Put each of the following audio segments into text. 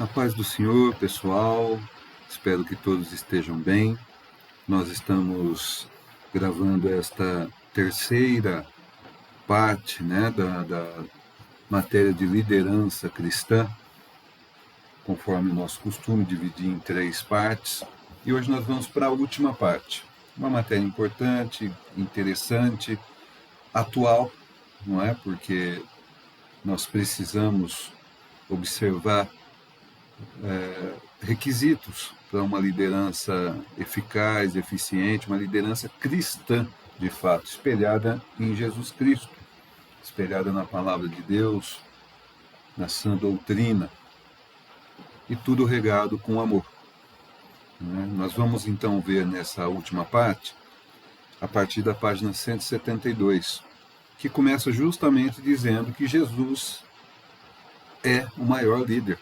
A paz do Senhor, pessoal. Espero que todos estejam bem. Nós estamos gravando esta terceira parte, da matéria de liderança cristã, conforme o nosso costume, dividir em 3 partes. E hoje nós vamos para a última parte. Uma matéria importante, interessante, atual, não é? Porque nós precisamos observar requisitos para uma liderança eficaz, eficiente, uma liderança cristã, de fato, espelhada em Jesus Cristo, espelhada na palavra de Deus, na sã doutrina, e tudo regado com amor. Nós vamos então ver nessa última parte, a partir da página 172, que começa justamente dizendo que Jesus é o maior líder,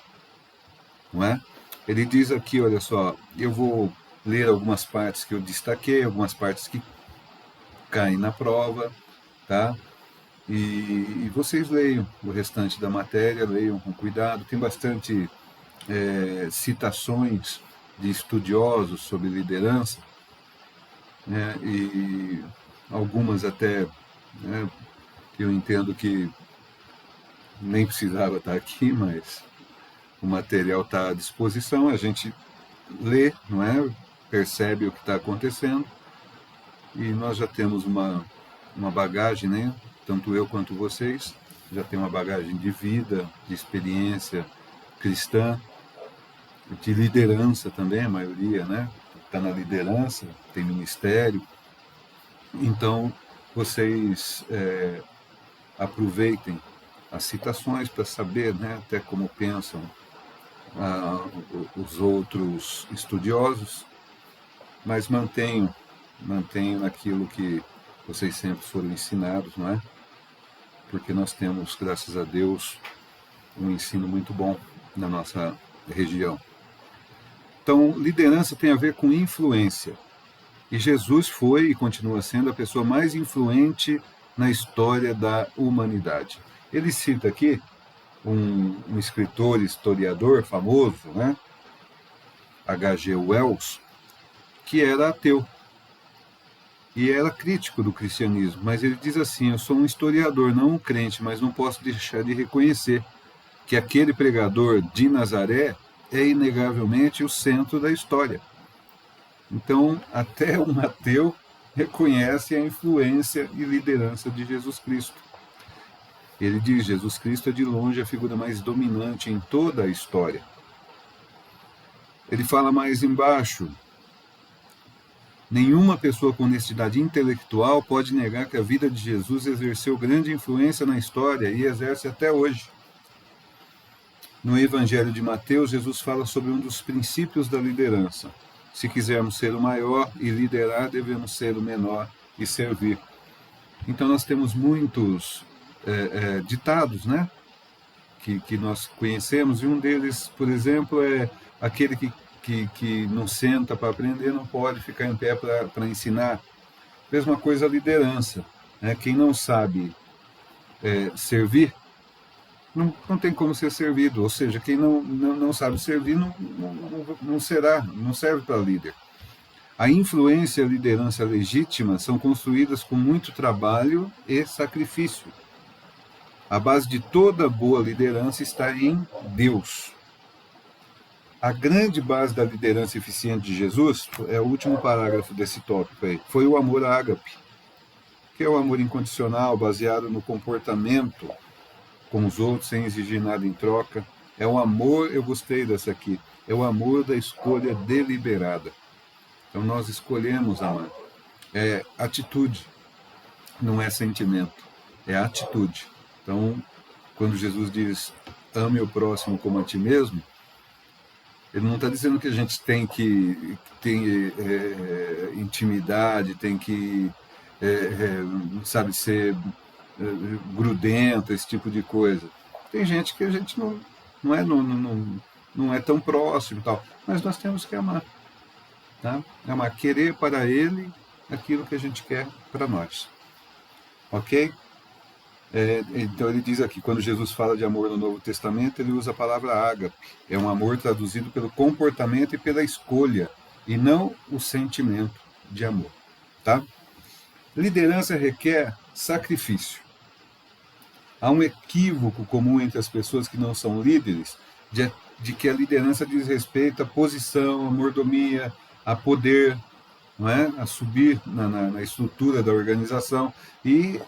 não é? Ele diz aqui, olha só, eu vou ler algumas partes que eu destaquei, algumas partes que caem na prova, tá? E vocês leiam o restante da matéria, leiam com cuidado, tem bastante citações de estudiosos sobre liderança, né? E algumas até, né, eu entendo que nem precisava estar aqui, mas o material está à disposição, a gente lê, não é? Percebe o que está acontecendo, e nós já temos uma bagagem, né? Tanto eu quanto vocês, já tem uma bagagem de vida, de experiência cristã, de liderança também, a maioria, né? Está na liderança, tem ministério. Então, vocês aproveitem as citações para saber, né, até como pensam os outros estudiosos, mas mantenham aquilo que vocês sempre foram ensinados, não é? Porque nós temos, graças a Deus, um ensino muito bom na nossa região. Então, liderança tem a ver com influência. E Jesus foi e continua sendo a pessoa mais influente na história da humanidade. Ele cita aqui um escritor, historiador famoso, né? H.G. Wells, que era ateu e era crítico do cristianismo, mas ele diz assim: eu sou um historiador, não um crente, mas não posso deixar de reconhecer que aquele pregador de Nazaré é inegavelmente o centro da história. Então, até um ateu reconhece a influência e liderança de Jesus Cristo. Ele diz: Jesus Cristo é de longe a figura mais dominante em toda a história. Ele fala mais embaixo: nenhuma pessoa com honestidade intelectual pode negar que a vida de Jesus exerceu grande influência na história e exerce até hoje. No Evangelho de Mateus, Jesus fala sobre um dos princípios da liderança. Se quisermos ser o maior e liderar, devemos ser o menor e servir. Então nós temos muitos ditados, né, que nós conhecemos, e um deles, por exemplo, é aquele que não senta para aprender não pode ficar em pé para ensinar. Mesma coisa a liderança, né? Quem não sabe servir, não tem como ser servido, ou seja, quem não sabe servir não serve para líder. A influência e a liderança legítima são construídas com muito trabalho e sacrifício. A base de toda boa liderança está em Deus. A grande base da liderança eficiente de Jesus, é o último parágrafo desse tópico aí, foi o amor ágape, que é o amor incondicional, baseado no comportamento com os outros, sem exigir nada em troca. É o amor, eu gostei dessa aqui, é o amor da escolha deliberada. Então nós escolhemos amar. É atitude, não é sentimento, é atitude. Então, quando Jesus diz, ame o próximo como a ti mesmo, ele não está dizendo que a gente tem que ter intimidade, tem que, sabe, ser grudento, esse tipo de coisa. Tem gente que a gente não é tão próximo e tal, mas nós temos que amar. Tá? Amar, querer para ele aquilo que a gente quer para nós. Ok? Então ele diz aqui, quando Jesus fala de amor no Novo Testamento, ele usa a palavra ágape. É um amor traduzido pelo comportamento e pela escolha, e não o sentimento de amor. Tá? Liderança requer sacrifício. Há um equívoco comum entre as pessoas que não são líderes, de que a liderança diz respeito à posição, à mordomia, a poder, não é? A subir na estrutura da organização. E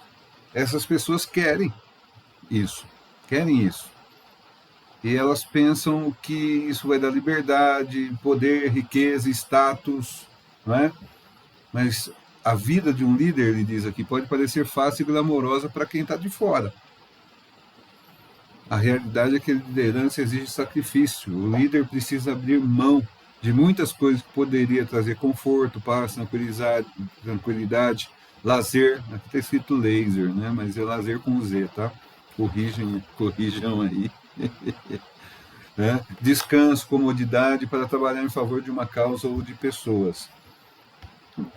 essas pessoas querem isso. E elas pensam que isso vai dar liberdade, poder, riqueza, status, não é? Mas a vida de um líder, ele diz aqui, pode parecer fácil e glamourosa para quem está de fora. A realidade é que a liderança exige sacrifício. O líder precisa abrir mão de muitas coisas que poderia trazer conforto, paz, tranquilidade, lazer. Aqui está escrito laser, né? Mas é lazer com Z, tá? Corrijam aí. Né? Descanso, comodidade para trabalhar em favor de uma causa ou de pessoas.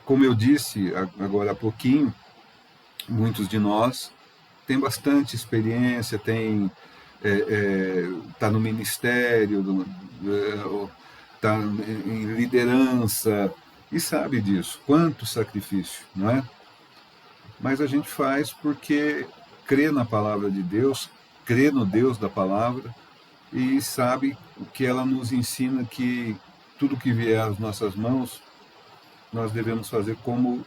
Como eu disse agora há pouquinho, muitos de nós têm bastante experiência, está no ministério, está em liderança, e sabe disso, quanto sacrifício, não é? Mas a gente faz porque crê na palavra de Deus, crê no Deus da palavra, e sabe que ela nos ensina que tudo que vier às nossas mãos, nós devemos fazer como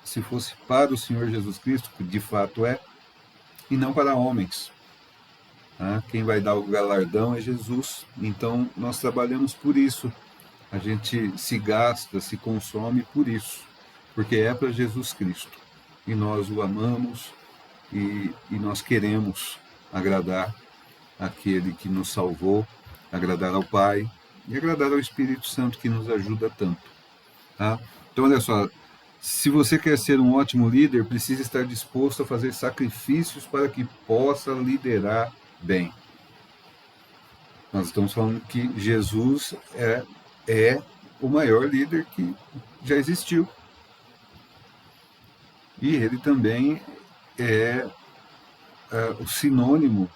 se fosse para o Senhor Jesus Cristo, que de fato é, e não para homens. Quem vai dar o galardão é Jesus. Então, nós trabalhamos por isso. A gente se gasta, se consome por isso, porque é para Jesus Cristo. E nós o amamos e nós queremos agradar aquele que nos salvou, agradar ao Pai e agradar ao Espírito Santo que nos ajuda tanto. Tá? Então, olha só, se você quer ser um ótimo líder, precisa estar disposto a fazer sacrifícios para que possa liderar bem. Nós estamos falando que Jesus é o maior líder que já existiu. E ele também é o sinônimo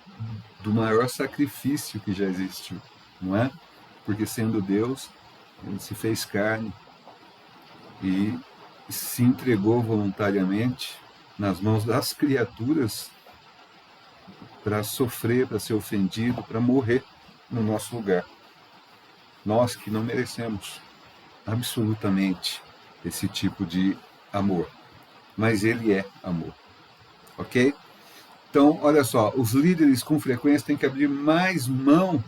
do maior sacrifício que já existiu, não é? Porque sendo Deus, ele se fez carne e se entregou voluntariamente nas mãos das criaturas para sofrer, para ser ofendido, para morrer no nosso lugar. Nós que não merecemos absolutamente esse tipo de amor, mas ele é amor, ok? Então, olha só, os líderes com frequência têm que abrir mais mão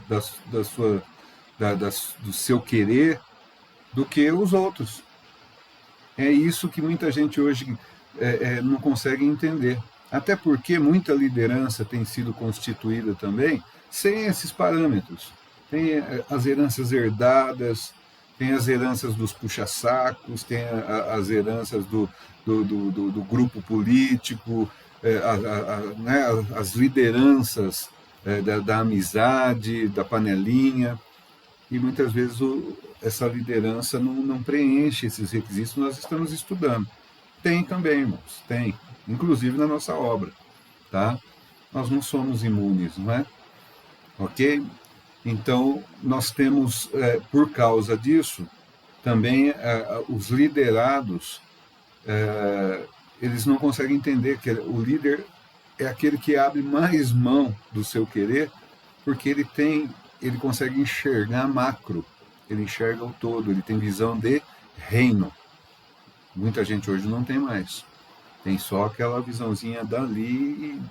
do seu querer do que os outros. É isso que muita gente hoje não consegue entender. Até porque muita liderança tem sido constituída também sem esses parâmetros. Tem as heranças herdadas, tem as heranças dos puxa-sacos, tem as heranças do grupo político, né, as lideranças da amizade, da panelinha, e muitas vezes essa liderança não preenche esses requisitos. Nós estamos estudando. Tem também, irmãos, tem, inclusive na nossa obra, tá? Nós não somos imunes, não é? Ok? Então, nós temos, por causa disso, também os liderados, eles não conseguem entender que o líder é aquele que abre mais mão do seu querer, porque ele consegue enxergar macro, ele enxerga o todo, ele tem visão de reino. Muita gente hoje não tem mais. Tem só aquela visãozinha dali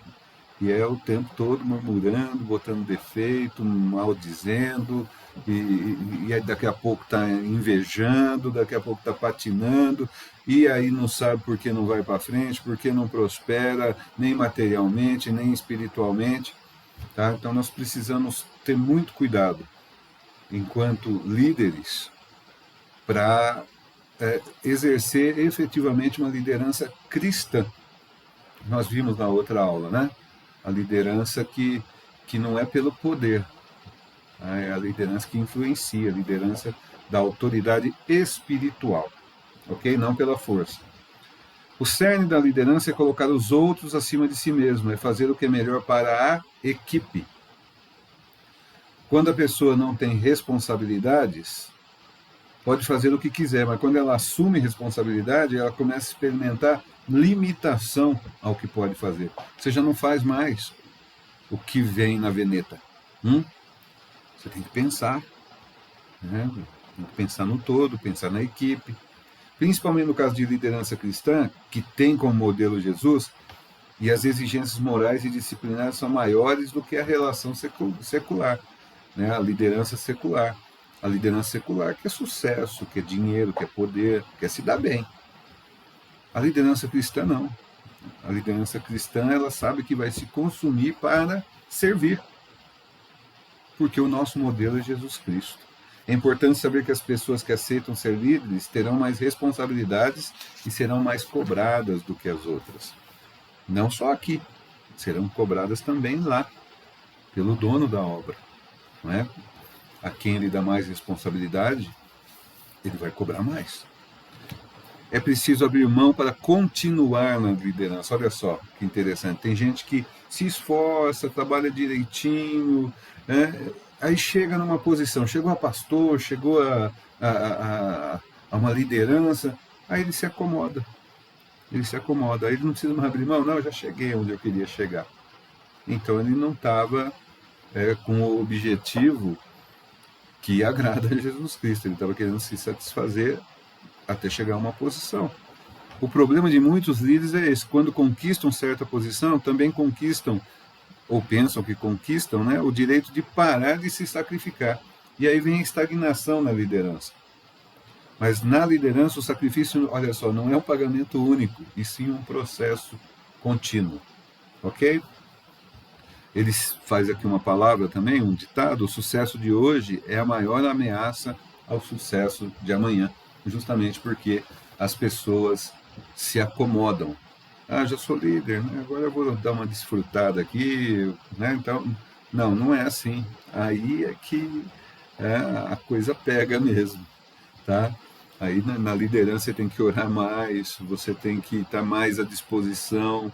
e é o tempo todo murmurando, botando defeito, maldizendo, e daqui a pouco está invejando, daqui a pouco está patinando, e aí não sabe por que não vai para frente, por que não prospera, nem materialmente, nem espiritualmente. Tá? Então nós precisamos ter muito cuidado, enquanto líderes, para exercer efetivamente uma liderança cristã. Nós vimos na outra aula, né? A liderança que não é pelo poder, é a liderança que influencia, a liderança da autoridade espiritual, ok? Não pela força. O cerne da liderança é colocar os outros acima de si mesmo, é fazer o que é melhor para a equipe. Quando a pessoa não tem responsabilidades, pode fazer o que quiser, mas quando ela assume responsabilidade, ela começa a experimentar limitação ao que pode fazer. Você já não faz mais o que vem na veneta. Você tem que pensar, né? Tem que pensar no todo, pensar na equipe. Principalmente no caso de liderança cristã, que tem como modelo Jesus, e as exigências morais e disciplinares são maiores do que a relação secular, né? A liderança secular. A liderança secular quer sucesso, quer dinheiro, quer poder, quer se dar bem. A liderança cristã não. A liderança cristã, ela sabe que vai se consumir para servir. Porque o nosso modelo é Jesus Cristo. É importante saber que as pessoas que aceitam ser líderes terão mais responsabilidades e serão mais cobradas do que as outras. Não só aqui, serão cobradas também lá, pelo dono da obra. Não é? A quem ele dá mais responsabilidade, ele vai cobrar mais. É preciso abrir mão para continuar na liderança. Olha só que interessante. Tem gente que se esforça, trabalha direitinho, né? Aí chega numa posição, chegou a pastor, chegou a uma liderança, aí ele se acomoda. Aí ele não precisa mais abrir mão, não, eu já cheguei onde eu queria chegar. Então ele não estava com o objetivo que agrada a Jesus Cristo, ele estava querendo se satisfazer até chegar a uma posição. O problema de muitos líderes é esse: quando conquistam certa posição, também conquistam, ou pensam que conquistam, né, o direito de parar de se sacrificar. E aí vem a estagnação na liderança. Mas na liderança o sacrifício, olha só, não é um pagamento único, e sim um processo contínuo. Ok? Ele faz aqui uma palavra também, um ditado: o sucesso de hoje é a maior ameaça ao sucesso de amanhã. Justamente porque as pessoas se acomodam. Ah, já sou líder, né? Agora eu vou dar uma desfrutada aqui, né? Então, não é assim. Aí é que a coisa pega mesmo, tá? Aí na liderança você tem que orar mais, você tem que estar mais à disposição,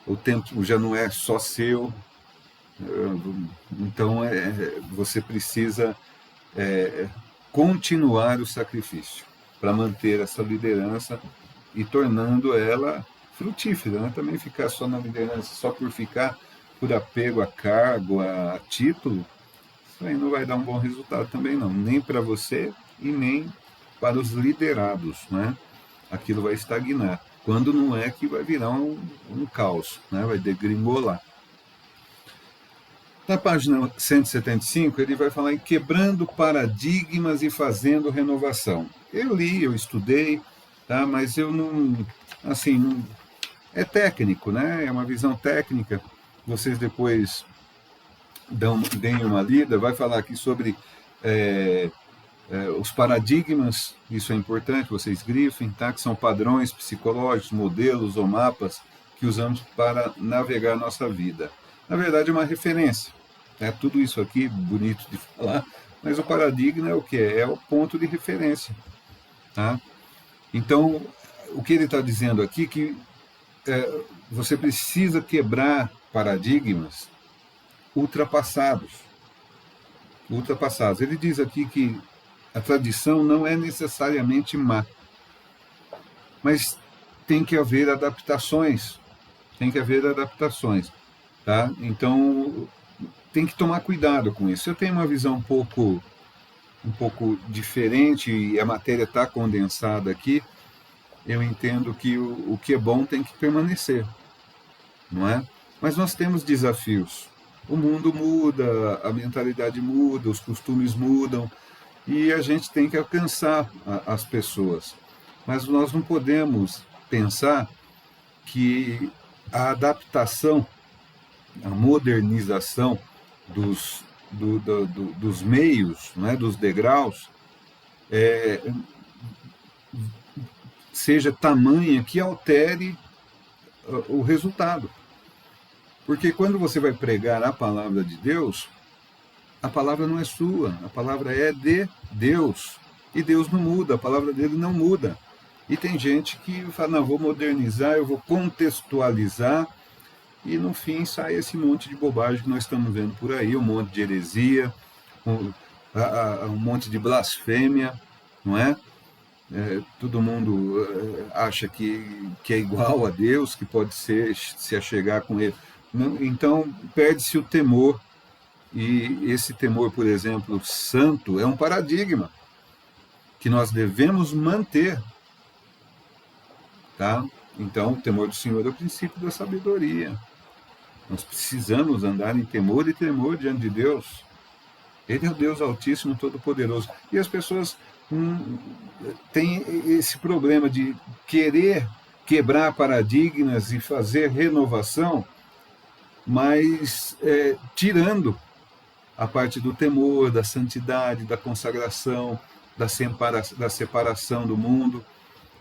o tempo já não é só seu, então você precisa continuar o sacrifício para manter essa liderança e tornando ela frutífera, né? Também ficar só na liderança, só por ficar, por apego a cargo, a título, isso aí não vai dar um bom resultado também não, nem para você e nem para os liderados, né? Aquilo vai estagnar, quando não é que vai virar um caos, né? Vai degringolar. Na página 175, ele vai falar em quebrando paradigmas e fazendo renovação. Eu li, eu estudei, tá? Mas eu não, assim, não, é técnico, né? É uma visão técnica. Vocês depois deem uma lida. Vai falar aqui sobre os paradigmas, isso é importante, vocês grifem, tá? Que são padrões psicológicos, modelos ou mapas que usamos para navegar a nossa vida. Na verdade, é uma referência. Tudo isso aqui, bonito de falar, mas o paradigma é o que? É o ponto de referência. Tá? Então, o que ele está dizendo aqui é que você precisa quebrar paradigmas ultrapassados. Ele diz aqui que a tradição não é necessariamente má, mas tem que haver adaptações. Tá? Então, tem que tomar cuidado com isso. Eu tenho uma visão um pouco diferente, e a matéria está condensada aqui. Eu entendo que o que é bom tem que permanecer, não é? Mas nós temos desafios. O mundo muda, a mentalidade muda, os costumes mudam, e a gente tem que alcançar as pessoas. Mas nós não podemos pensar que a adaptação, a modernização dos meios, né, dos degraus, seja tamanha que altere o resultado. Porque quando você vai pregar a palavra de Deus, a palavra não é sua, a palavra é de Deus. E Deus não muda, a palavra dele não muda. E tem gente que fala, não, vou modernizar, eu vou contextualizar, e no fim sai esse monte de bobagem que nós estamos vendo por aí, um monte de heresia, um monte de blasfêmia, não é? Todo mundo acha que é igual a Deus, que pode se achegar com ele. Então, perde-se o temor. E esse temor, por exemplo, santo, é um paradigma que nós devemos manter. Tá? Então, o temor do Senhor é o princípio da sabedoria. Nós precisamos andar em temor e tremor diante de Deus. Ele é o Deus Altíssimo, Todo-Poderoso. E as pessoas têm esse problema de querer quebrar paradigmas e fazer renovação, mas tirando a parte do temor, da santidade, da consagração, da separação do mundo.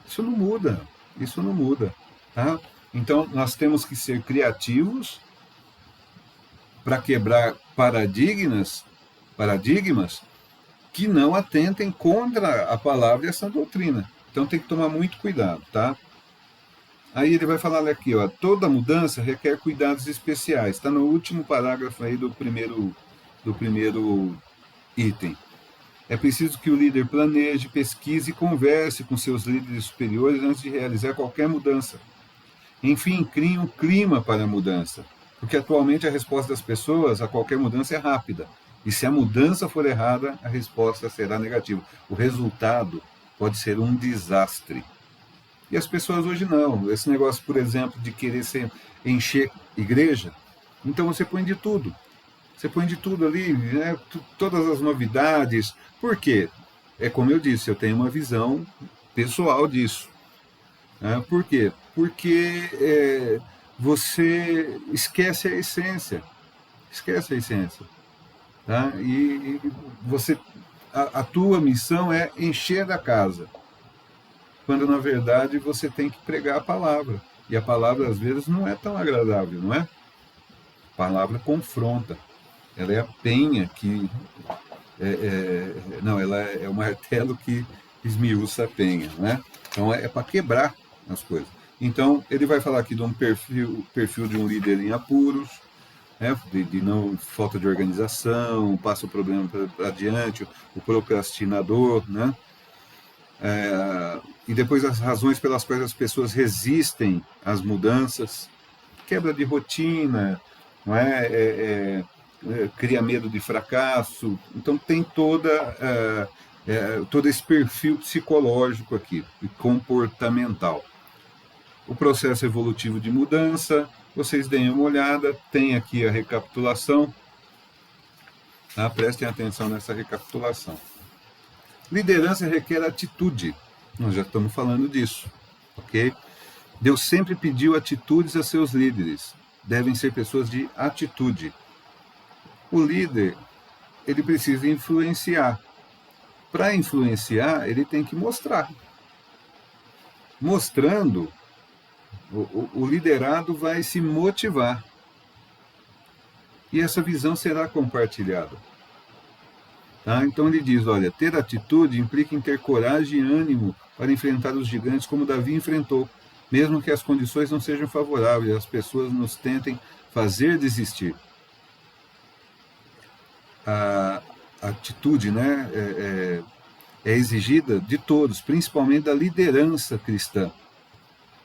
Isso não muda, isso não muda. Tá? Então, nós temos que ser criativos para quebrar paradigmas que não atentem contra a palavra e essa doutrina. Então tem que tomar muito cuidado, tá? Aí ele vai falar aqui, ó, toda mudança requer cuidados especiais. Está no último parágrafo aí do primeiro item. É preciso que o líder planeje, pesquise e converse com seus líderes superiores antes de realizar qualquer mudança. Enfim, crie um clima para a mudança, porque atualmente a resposta das pessoas a qualquer mudança é rápida. E se a mudança for errada, a resposta será negativa. O resultado pode ser um desastre. E as pessoas hoje não. Esse negócio, por exemplo, de querer encher igreja, então você põe de tudo. Você põe de tudo ali, né? Todas as novidades. Por quê? É como eu disse, eu tenho uma visão pessoal disso. Por quê? Porque você esquece a essência. Esquece a essência. Tá? E a tua missão é encher a casa, quando na verdade você tem que pregar a palavra. E a palavra às vezes não é tão agradável, não é? A palavra confronta. Ela é a penha que... não, ela é o martelo que esmiuça a penha, não é? Então é para quebrar as coisas. Então ele vai falar aqui de um perfil de um líder em apuros, de não, falta de organização, passa o problema para adiante, o procrastinador, né? E depois as razões pelas quais as pessoas resistem às mudanças, quebra de rotina, não é? Cria medo de fracasso. Então tem todo esse perfil psicológico aqui, e comportamental. O processo evolutivo de mudança, vocês deem uma olhada, tem aqui a recapitulação, tá? Prestem atenção nessa recapitulação. Liderança requer atitude, nós já estamos falando disso, ok? Deus sempre pediu atitudes a seus líderes, devem ser pessoas de atitude. O líder, ele precisa influenciar. Para influenciar, ele tem que mostrar. Mostrando, o liderado vai se motivar. E essa visão será compartilhada. Tá? Então ele diz, olha, ter atitude implica em ter coragem e ânimo para enfrentar os gigantes como Davi enfrentou, mesmo que as condições não sejam favoráveis, as pessoas nos tentem fazer desistir. A atitude, né, é exigida de todos, principalmente da liderança cristã.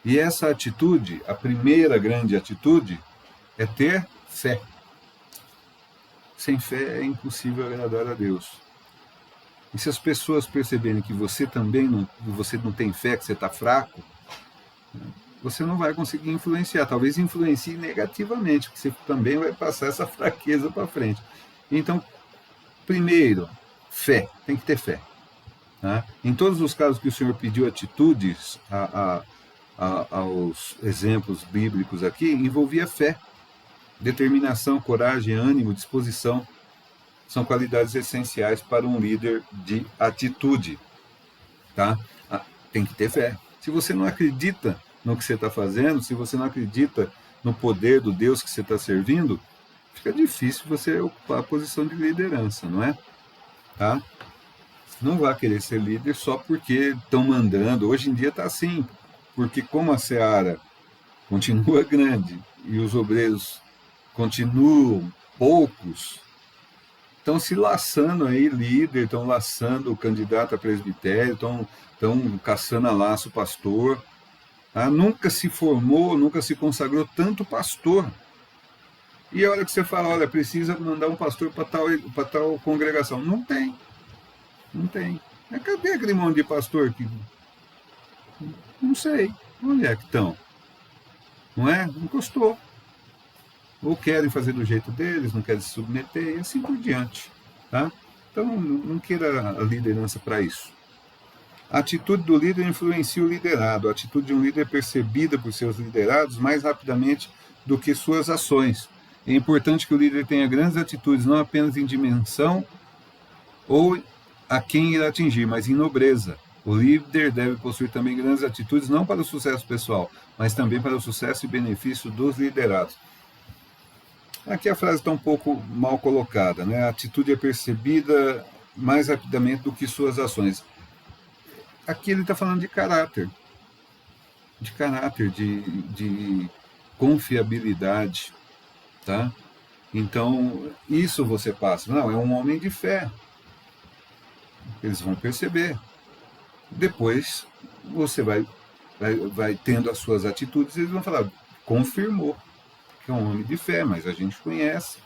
E essa atitude, a primeira grande atitude, é ter fé. Sem fé é impossível agradar a Deus. E se as pessoas perceberem que você também não tem fé, que você está fraco, você não vai conseguir influenciar. Talvez influencie negativamente, porque você também vai passar essa fraqueza para frente. Então, primeiro, fé. Tem que ter fé. Tá? Em todos os casos que o Senhor pediu atitudes aos exemplos bíblicos aqui, envolvia fé. Determinação, coragem, ânimo, disposição são qualidades essenciais para um líder de atitude. Tá? Tem que ter fé. Se você não acredita no que você está fazendo, se você não acredita no poder do Deus que você está servindo, fica difícil você ocupar a posição de liderança, não é? Tá? não vai querer ser líder só porque estão mandando. Hoje em dia está assim, porque como a seara continua grande e os obreiros continuam poucos, estão se laçando aí líder, estão laçando o candidato a presbitério, estão caçando a laço o pastor. Tá? Nunca se formou, nunca se consagrou tanto pastor. E a hora que você fala, olha, precisa mandar um pastor para tal congregação. Não tem, não tem. Cadê aquele monte de pastor que... Não sei. Onde é que estão? Não é? Não gostou. Ou querem fazer do jeito deles, não querem se submeter, e assim por diante. Tá? Então, não queira a liderança para isso. A atitude do líder influencia o liderado. A atitude de um líder é percebida por seus liderados mais rapidamente do que suas ações. É importante que o líder tenha grandes atitudes, não apenas em dimensão ou a quem irá atingir, mas em nobreza. O líder deve possuir também grandes atitudes, não para o sucesso pessoal, mas também para o sucesso e benefício dos liderados. Aqui a frase está um pouco mal colocada, né? A atitude é percebida mais rapidamente do que suas ações. Aqui ele está falando de caráter, de confiabilidade, tá? Então, isso você passa. Não, é um homem de fé. Eles vão perceber. Depois, você vai tendo as suas atitudes e eles vão falar, confirmou que é um homem de fé, mas a gente conhece,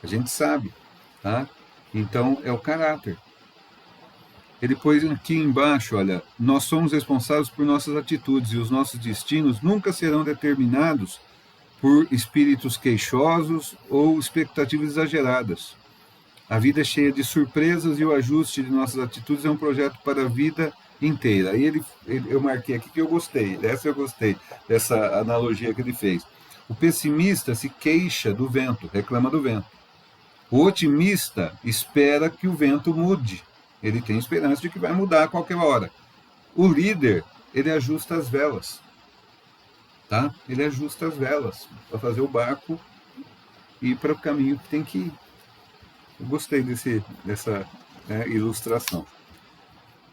a gente sabe, tá? Então, é o caráter. Ele pôs aqui embaixo, olha, nós somos responsáveis por nossas atitudes e os nossos destinos nunca serão determinados por espíritos queixosos ou expectativas exageradas. A vida é cheia de surpresas e o ajuste de nossas atitudes é um projeto para a vida inteira. Aí eu marquei aqui que eu gostei, dessa analogia que ele fez. O pessimista se queixa do vento, reclama do vento. O otimista espera que o vento mude. Ele tem esperança de que vai mudar a qualquer hora. O líder, ele ajusta as velas. Tá? Ele ajusta as velas para fazer o barco ir para o caminho que tem que ir. Eu gostei dessa ilustração.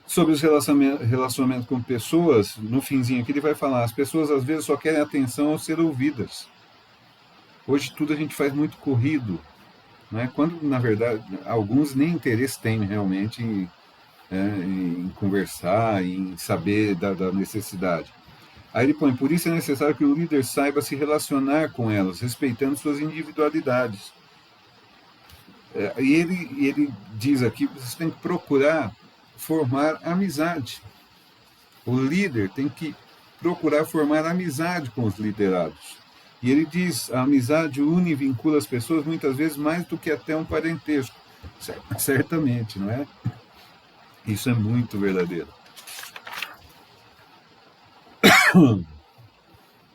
Sobre os relacionamentos com pessoas, no finzinho aqui ele vai falar, as pessoas às vezes só querem atenção ao ser ouvidas. Hoje tudo a gente faz muito corrido, né? Quando, na verdade, alguns nem interesse têm realmente em conversar, em saber da necessidade. Aí ele põe, por isso é necessário que o líder saiba se relacionar com elas, respeitando suas individualidades. E ele diz aqui, você tem que procurar formar amizade. O líder tem que procurar formar amizade com os liderados. E ele diz, a amizade une e vincula as pessoas muitas vezes mais do que até um parentesco. Certamente, não é? Isso é muito verdadeiro.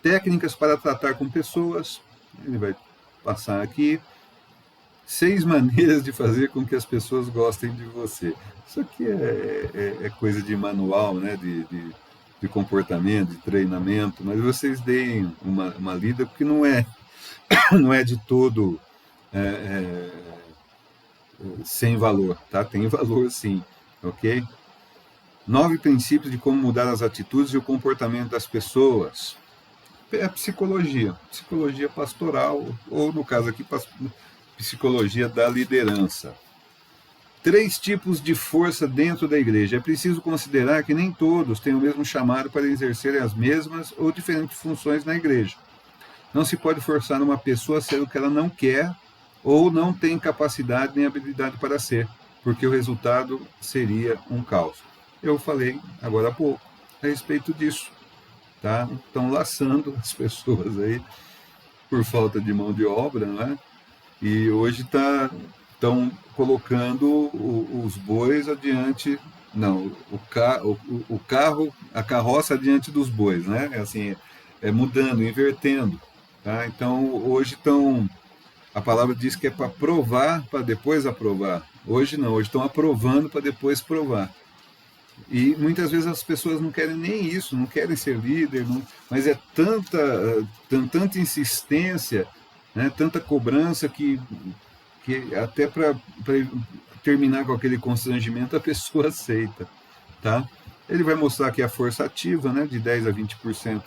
Técnicas para tratar com pessoas. Ele vai passar aqui. 6 maneiras de fazer com que as pessoas gostem de você. Isso aqui é coisa de manual, né? De comportamento, de treinamento, mas vocês deem uma lida, porque não é de todo sem valor, tá? Tem valor sim, ok? 9 princípios de como mudar as atitudes e o comportamento das pessoas. É psicologia pastoral, ou no caso aqui, psicologia da liderança. 3 tipos de força dentro da igreja. É preciso considerar que nem todos têm o mesmo chamado para exercerem as mesmas ou diferentes funções na igreja. Não se pode forçar uma pessoa a ser o que ela não quer ou não tem capacidade nem habilidade para ser, porque o resultado seria um caos. Eu falei agora há pouco a respeito disso. Tá? Estão laçando as pessoas aí por falta de mão de obra, não é? E hoje estão colocando os bois adiante, não, o carro, a carroça adiante dos bois, né? Assim, mudando, invertendo, tá? Então hoje a palavra diz que é para provar, para depois aprovar. Hoje não, hoje estão aprovando para depois provar. E muitas vezes as pessoas não querem nem isso, não querem ser líder, mas é tanta insistência, né, tanta cobrança que até para terminar com aquele constrangimento, a pessoa aceita, tá? Ele vai mostrar que a força ativa, né, de 10 a 20%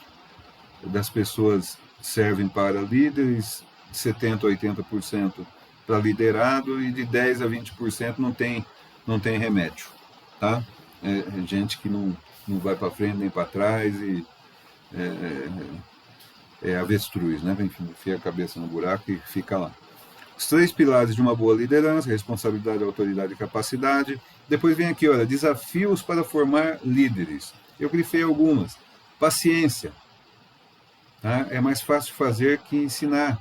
das pessoas servem para líderes, 70 a 80% para liderado, e de 10 a 20% não tem remédio, tá? É gente que não vai para frente nem para trás, e é avestruz, né? Enfia a cabeça no buraco e fica lá. Os 3 pilares de uma boa liderança: responsabilidade, autoridade e capacidade. Depois vem aqui, olha, desafios para formar líderes. Eu grifei algumas. Paciência. Tá? É mais fácil fazer que ensinar.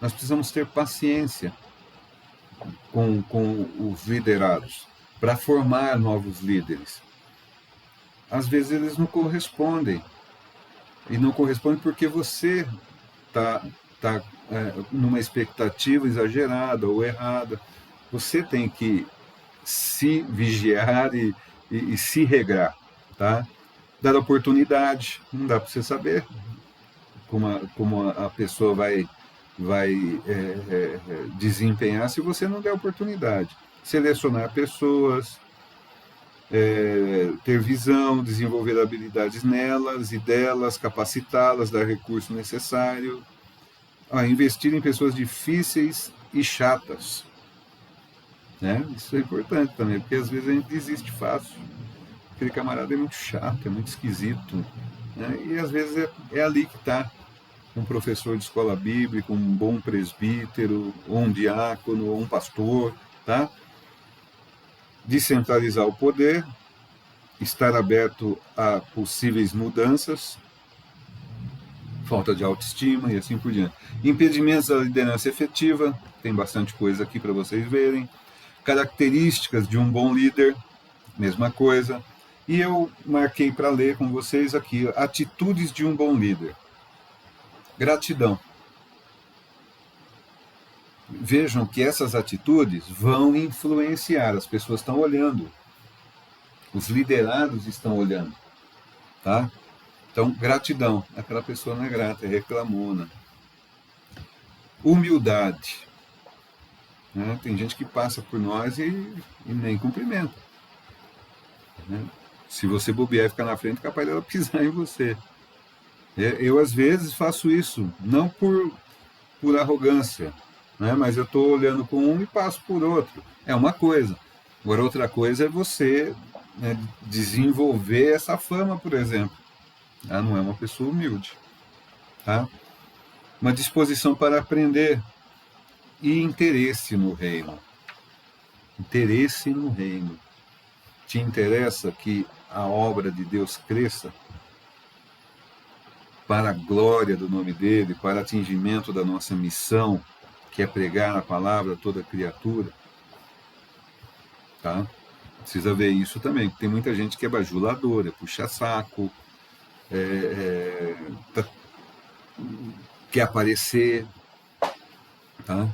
Nós precisamos ter paciência com os liderados para formar novos líderes. Às vezes eles não correspondem. E não correspondem porque você está numa expectativa exagerada ou errada. Você tem que se vigiar e se regrar, tá? Dar oportunidade. Não dá para você saber como a pessoa vai desempenhar se você não der oportunidade. Selecionar pessoas, ter visão, desenvolver habilidades nelas e delas, capacitá-las, dar recurso necessário, investir em pessoas difíceis e chatas, né? Isso é importante também, porque às vezes a gente desiste fácil. Aquele camarada é muito chato, é muito esquisito, né? E às vezes é ali que está um professor de escola bíblica, um bom presbítero, ou um diácono, ou um pastor, tá? Descentralizar o poder, estar aberto a possíveis mudanças, falta de autoestima e assim por diante. Impedimentos da liderança efetiva, tem bastante coisa aqui para vocês verem. Características de um bom líder, mesma coisa. E eu marquei para ler com vocês aqui, atitudes de um bom líder. Gratidão. Vejam que essas atitudes vão influenciar, as pessoas estão olhando, os liderados estão olhando, tá? Então, gratidão, aquela pessoa não é grata, é reclamona. Humildade, né? Tem gente que passa por nós e nem cumprimenta, né? Se você bobear e ficar na frente, é capaz dela pisar em você. Eu, às vezes, faço isso, não por arrogância, né? Mas eu estou olhando com um e passo por outro. É uma coisa. Agora, outra coisa é você, né, desenvolver essa fama, por exemplo. Não é uma pessoa humilde. Tá? Uma disposição para aprender e interesse no reino. Interesse no reino. Te interessa que a obra de Deus cresça para a glória do nome dele, para atingimento da nossa missão, que é pregar a palavra a toda criatura? Tá? Precisa ver isso também. Tem muita gente que é bajuladora, puxa saco, quer aparecer, tá?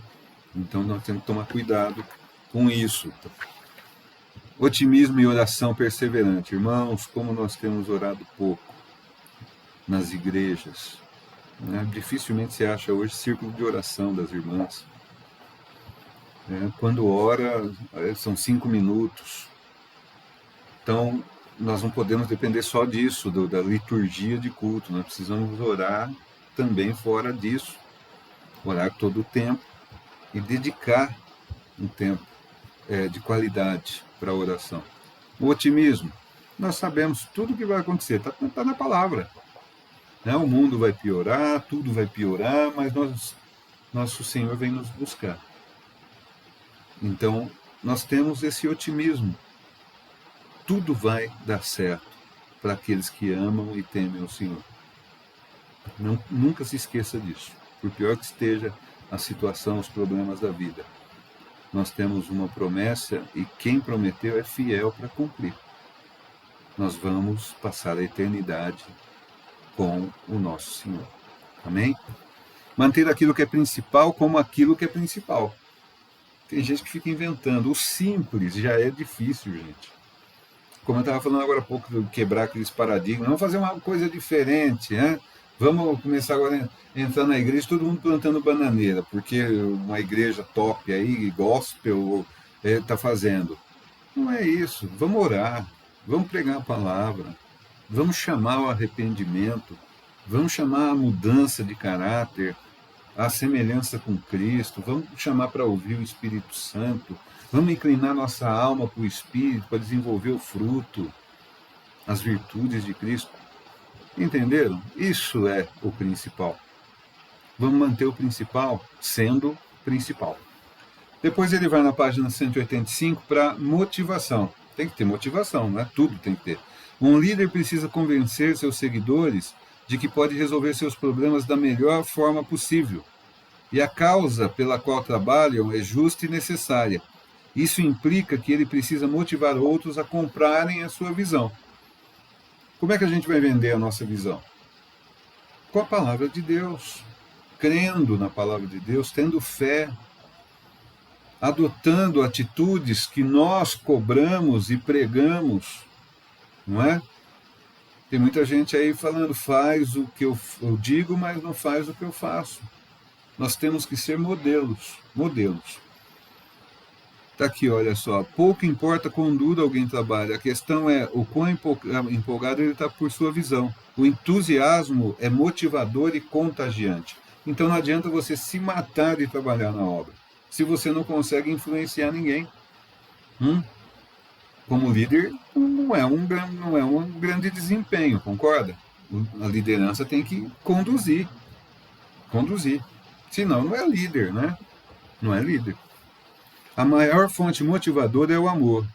Então nós temos que tomar cuidado com isso. Otimismo e oração perseverante. Irmãos, como nós temos orado pouco nas igrejas, né? Dificilmente se acha hoje círculo de oração das irmãs. Quando ora, são 5 minutos. Então, nós não podemos depender só disso, da liturgia de culto. Nós precisamos orar também fora disso. Orar todo o tempo e dedicar um tempo de qualidade para a oração. O otimismo. Nós sabemos tudo o que vai acontecer, está na palavra. Né? O mundo vai piorar, tudo vai piorar, mas nosso Senhor vem nos buscar. Então, nós temos esse otimismo. Tudo vai dar certo para aqueles que amam e temem o Senhor. Nunca se esqueça disso. Por pior que esteja a situação, os problemas da vida, nós temos uma promessa e quem prometeu é fiel para cumprir. Nós vamos passar a eternidade com o nosso Senhor. Amém? Manter aquilo que é principal como aquilo que é principal. Tem gente que fica inventando. O simples já é difícil, gente. Como eu estava falando agora há pouco, de quebrar aqueles paradigmas. Vamos fazer uma coisa diferente, né? Vamos começar agora a entrar na igreja, todo mundo plantando bananeira, porque uma igreja top aí, gospel, está fazendo. Não é isso. Vamos orar, vamos pregar a palavra, vamos chamar o arrependimento, vamos chamar a mudança de caráter, a semelhança com Cristo, vamos chamar para ouvir o Espírito Santo, vamos inclinar nossa alma para o Espírito, para desenvolver o fruto, as virtudes de Cristo. Entenderam? Isso é o principal. Vamos manter o principal sendo principal. Depois ele vai na página 185 para motivação. Tem que ter motivação, não é? Tudo tem que ter. Um líder precisa convencer seus seguidores de que pode resolver seus problemas da melhor forma possível. E a causa pela qual trabalham é justa e necessária. Isso implica que ele precisa motivar outros a comprarem a sua visão. Como é que a gente vai vender a nossa visão? Com a palavra de Deus. Crendo na palavra de Deus, tendo fé, adotando atitudes que nós cobramos e pregamos, não é? Tem muita gente aí falando, faz o que eu digo, mas não faz o que eu faço. Nós temos que ser modelos. Está aqui, olha só. Pouco importa quão duro alguém trabalha. A questão é o quão empolgado ele está por sua visão. O entusiasmo é motivador e contagiante. Então não adianta você se matar de trabalhar na obra, se você não consegue influenciar ninguém. Como líder, não é um grande desempenho, concorda? A liderança tem que conduzir. Senão não é líder, né? Não é líder. A maior fonte motivadora é o amor,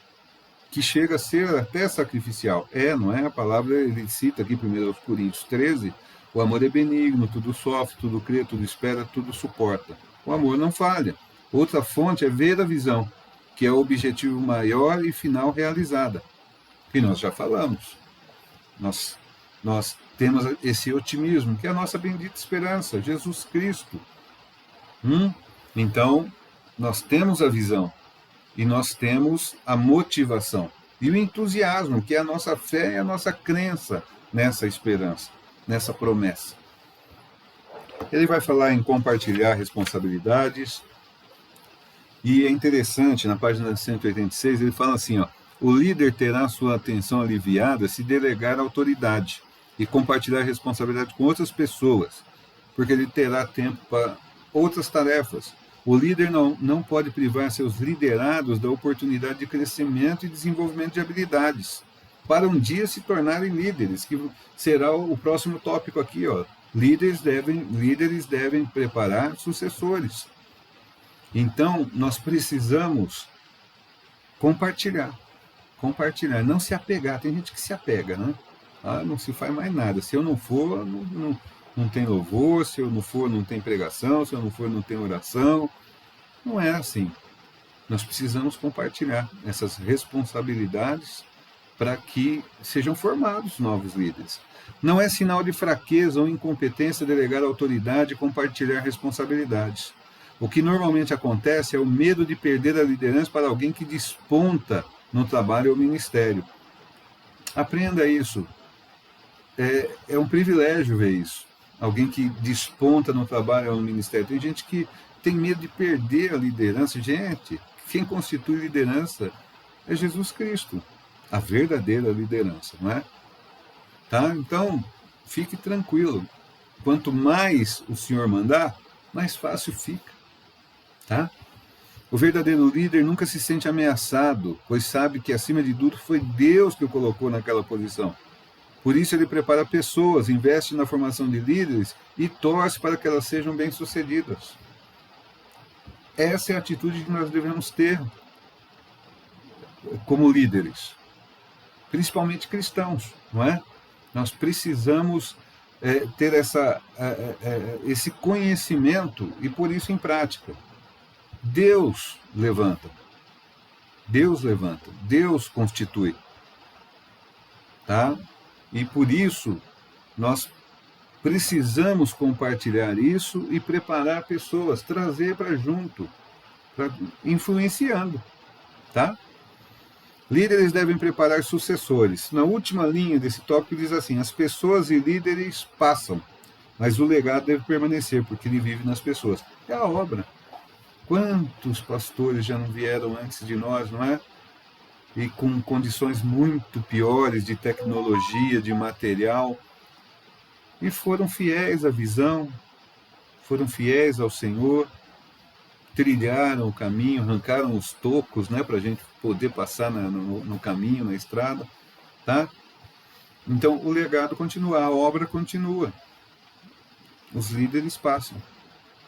que chega a ser até sacrificial. Não é? A palavra, ele cita aqui, 1 Coríntios 13, o amor é benigno, tudo sofre, tudo crê, tudo espera, tudo suporta. O amor não falha. Outra fonte é ver a visão, que é o objetivo maior e final realizada. E nós já falamos. Nós temos esse otimismo, que é a nossa bendita esperança, Jesus Cristo. Então, nós temos a visão e nós temos a motivação e o entusiasmo, que é a nossa fé e a nossa crença nessa esperança, nessa promessa. Ele vai falar em compartilhar responsabilidades e é interessante, na página 186, ele fala assim, o líder terá sua atenção aliviada se delegar a autoridade e compartilhar a responsabilidade com outras pessoas, porque ele terá tempo para outras tarefas. O líder não pode privar seus liderados da oportunidade de crescimento e desenvolvimento de habilidades, para um dia se tornarem líderes, que será o próximo tópico aqui. Líderes devem preparar sucessores. Então, nós precisamos compartilhar, não se apegar. Tem gente que se apega, né? Não se faz mais nada. Se eu não for, não tem louvor, se eu não for, não tem pregação, se eu não for, não tem oração. Não é assim. Nós precisamos compartilhar essas responsabilidades para que sejam formados novos líderes. Não é sinal de fraqueza ou incompetência delegar autoridade e compartilhar responsabilidades. O que normalmente acontece é o medo de perder a liderança para alguém que desponta no trabalho ou ministério. Aprenda isso. É um privilégio ver isso. Alguém que desponta no trabalho ou no ministério. Tem gente que tem medo de perder a liderança. Gente, quem constitui liderança é Jesus Cristo. A verdadeira liderança, não é? Tá? Então, fique tranquilo. Quanto mais o Senhor mandar, mais fácil fica. Tá? O verdadeiro líder nunca se sente ameaçado, pois sabe que, acima de tudo, foi Deus que o colocou naquela posição. Por isso, ele prepara pessoas, investe na formação de líderes e torce para que elas sejam bem-sucedidas. Essa é a atitude que nós devemos ter como líderes, principalmente cristãos, não é? Nós precisamos ter esse conhecimento e pôr isso em prática. Deus levanta, Deus constitui, tá? E por isso nós precisamos compartilhar isso e preparar pessoas, trazer para junto, influenciando, tá? Líderes devem preparar sucessores. Na última linha desse tópico diz assim: as pessoas e líderes passam, mas o legado deve permanecer, porque ele vive nas pessoas. É a obra. Quantos pastores já não vieram antes de nós, não é? E com condições muito piores de tecnologia, de material, e foram fiéis à visão, foram fiéis ao Senhor, trilharam o caminho, arrancaram os tocos, né, para a gente poder passar no caminho, na estrada, tá? Então o legado continua, a obra continua, os líderes passam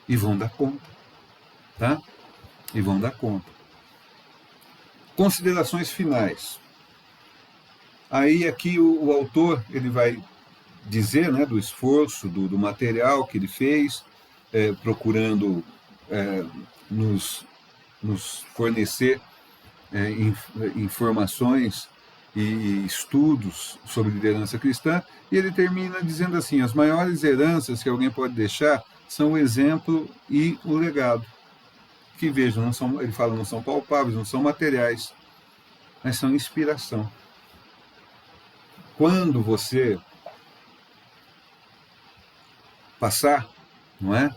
e vão dar conta, tá? E vão dar conta. Considerações finais. Aí aqui o autor ele vai dizer, né, do esforço, do material que ele fez, procurando nos fornecer informações e estudos sobre liderança cristã, e ele termina dizendo assim: as maiores heranças que alguém pode deixar são o exemplo e o legado. Que vejam, não são, ele fala, não são palpáveis, não são materiais, mas são inspiração. Quando você passar, não é?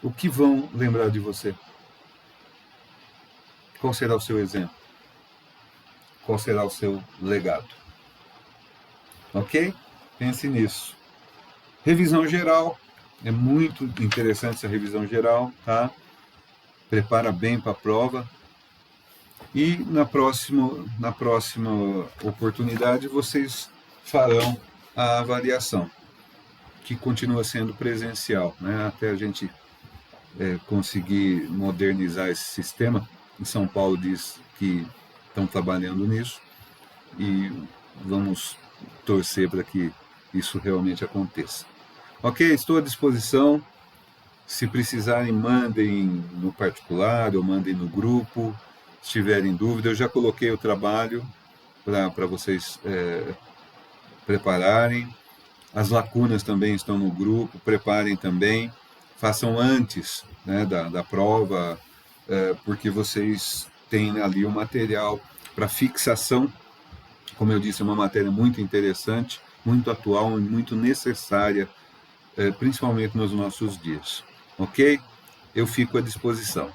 O que vão lembrar de você? Qual será o seu exemplo? Qual será o seu legado? Ok? Pense nisso. Revisão geral. É muito interessante essa revisão geral, tá? Prepara bem para a prova. E na próxima oportunidade vocês farão a avaliação, que continua sendo presencial, né? Até a gente conseguir modernizar esse sistema. Em São Paulo diz que estão trabalhando nisso e vamos torcer para que isso realmente aconteça. Ok, estou à disposição. Se precisarem, mandem no particular ou mandem no grupo. Se tiverem dúvida, eu já coloquei o trabalho para vocês prepararem. As lacunas também estão no grupo, preparem também. Façam antes, né, da prova, porque vocês têm ali o material para fixação. Como eu disse, é uma matéria muito interessante, muito atual e muito necessária, principalmente nos nossos dias. Ok? Eu fico à disposição.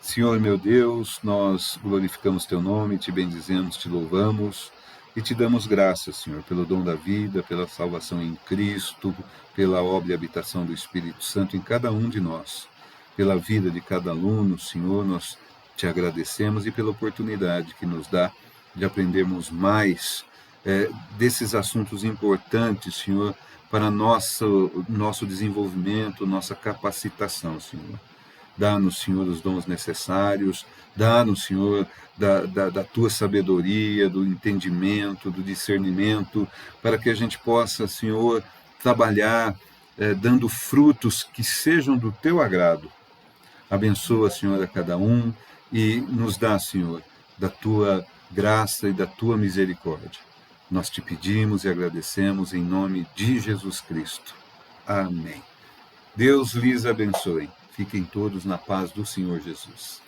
Senhor meu Deus, nós glorificamos Teu nome, Te bendizemos, Te louvamos e Te damos graças, Senhor, pelo dom da vida, pela salvação em Cristo, pela obra e habitação do Espírito Santo em cada um de nós, pela vida de cada aluno, Senhor, nós Te agradecemos e pela oportunidade que nos dá de aprendermos mais desses assuntos importantes, Senhor, para nosso desenvolvimento, nossa capacitação, Senhor. Dá-nos, Senhor, os dons necessários, dá-nos, Senhor, da Tua sabedoria, do entendimento, do discernimento, para que a gente possa, Senhor, trabalhar dando frutos que sejam do Teu agrado. Abençoa, Senhor, a cada um e nos dá, Senhor, da Tua graça e da Tua misericórdia. Nós Te pedimos e agradecemos em nome de Jesus Cristo. Amém. Deus lhes abençoe. Fiquem todos na paz do Senhor Jesus.